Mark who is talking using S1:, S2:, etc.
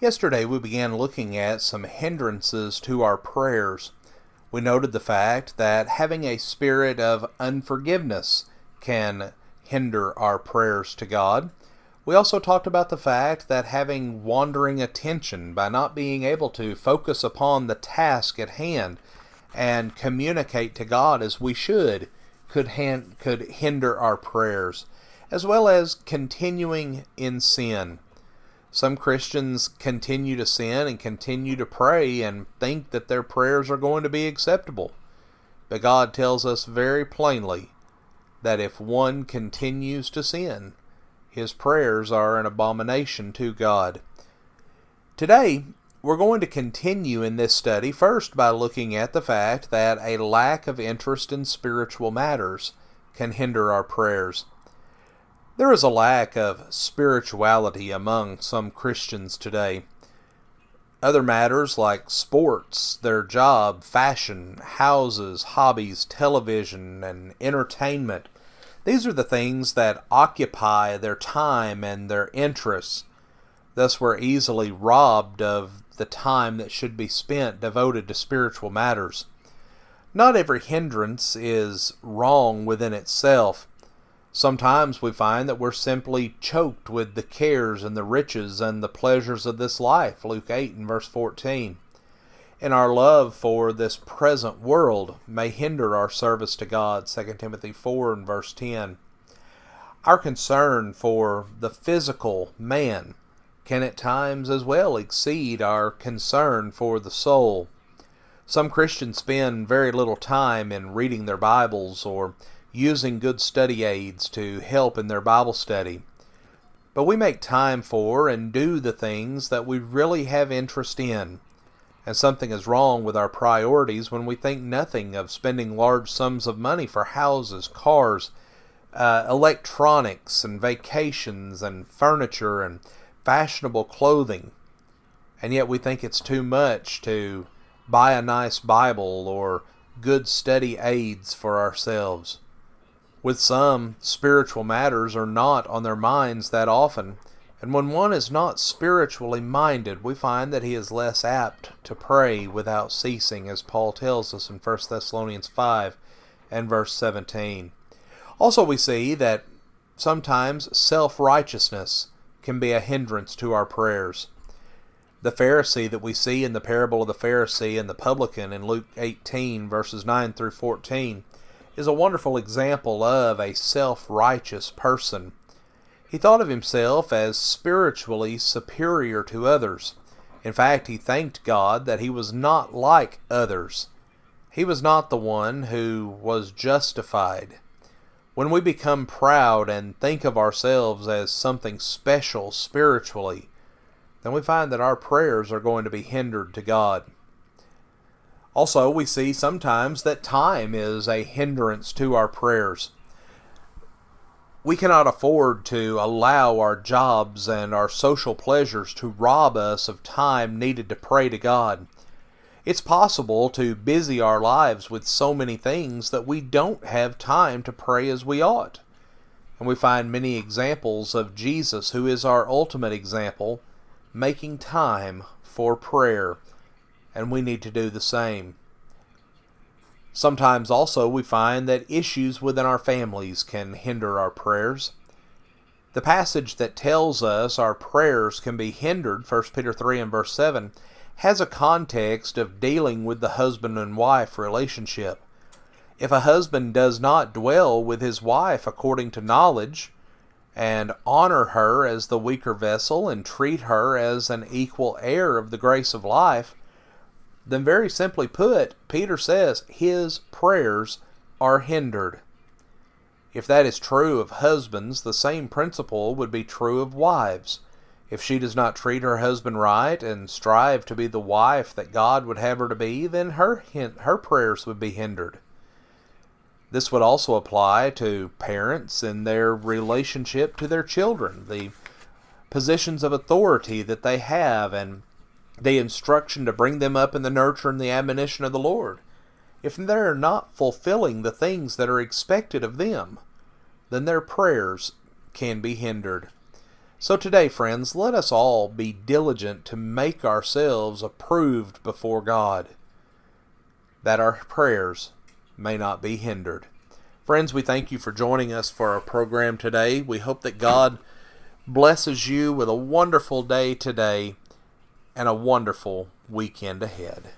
S1: Yesterday we began looking at some hindrances to our prayers. We noted the fact that having a spirit of unforgiveness can hinder our prayers to God. We also talked about the fact that having wandering attention by not being able to focus upon the task at hand and communicate to God as we should could hinder our prayers, as well as continuing in sin. Some Christians continue to sin and continue to pray and think that their prayers are going to be acceptable. But God tells us very plainly that if one continues to sin, his prayers are an abomination to God. Today, we're going to continue in this study first by looking at the fact that a lack of interest in spiritual matters can hinder our prayers. There is a lack of spirituality among some Christians today. Other matters like sports, their job, fashion, houses, hobbies, television, and entertainment, these are the things that occupy their time and their interests. Thus we're easily robbed of the time that should be spent devoted to spiritual matters. Not every hindrance is wrong within itself. Sometimes we find that we're simply choked with the cares and the riches and the pleasures of this life, Luke 8 and verse 14. And our love for this present world may hinder our service to God, 2 Timothy 4 and verse 10. Our concern for the physical man can at times as well exceed our concern for the soul. Some Christians spend very little time in reading their Bibles or using good study aids to help in their Bible study. But we make time for and do the things that we really have interest in. And something is wrong with our priorities when we think nothing of spending large sums of money for houses, cars, electronics, and vacations, and furniture, and fashionable clothing. And yet we think it's too much to buy a nice Bible or good study aids for ourselves. With some, spiritual matters are not on their minds that often, and when one is not spiritually minded, we find that he is less apt to pray without ceasing, as Paul tells us in 1 Thessalonians 5 and verse 17. Also we see that sometimes self-righteousness can be a hindrance to our prayers. The Pharisee that we see in the parable of the Pharisee and the publican in Luke 18 verses 9 through 14 is a wonderful example of a self-righteous person. He thought of himself as spiritually superior to others. In fact, he thanked God that he was not like others. He was not the one who was justified. When we become proud and think of ourselves as something special spiritually, then we find that our prayers are going to be hindered to God. Also, we see sometimes that time is a hindrance to our prayers. We cannot afford to allow our jobs and our social pleasures to rob us of time needed to pray to God. It's possible to busy our lives with so many things that we don't have time to pray as we ought. And we find many examples of Jesus, who is our ultimate example, making time for prayer. And we need to do the same. Sometimes also we find that issues within our families can hinder our prayers. The passage that tells us our prayers can be hindered, 1 Peter 3 and verse 7, has a context of dealing with the husband and wife relationship. If a husband does not dwell with his wife according to knowledge, and honor her as the weaker vessel and treat her as an equal heir of the grace of life, then very simply put, Peter says his prayers are hindered. If that is true of husbands, the same principle would be true of wives. If she does not treat her husband right and strive to be the wife that God would have her to be, then her prayers would be hindered. This would also apply to parents in their relationship to their children, the positions of authority that they have, and the instruction to bring them up in the nurture and the admonition of the Lord. If they're not fulfilling the things that are expected of them, then their prayers can be hindered. So today, friends, let us all be diligent to make ourselves approved before God, that our prayers may not be hindered. Friends, we thank you for joining us for our program today. We hope that God blesses you with a wonderful day today and a wonderful weekend ahead.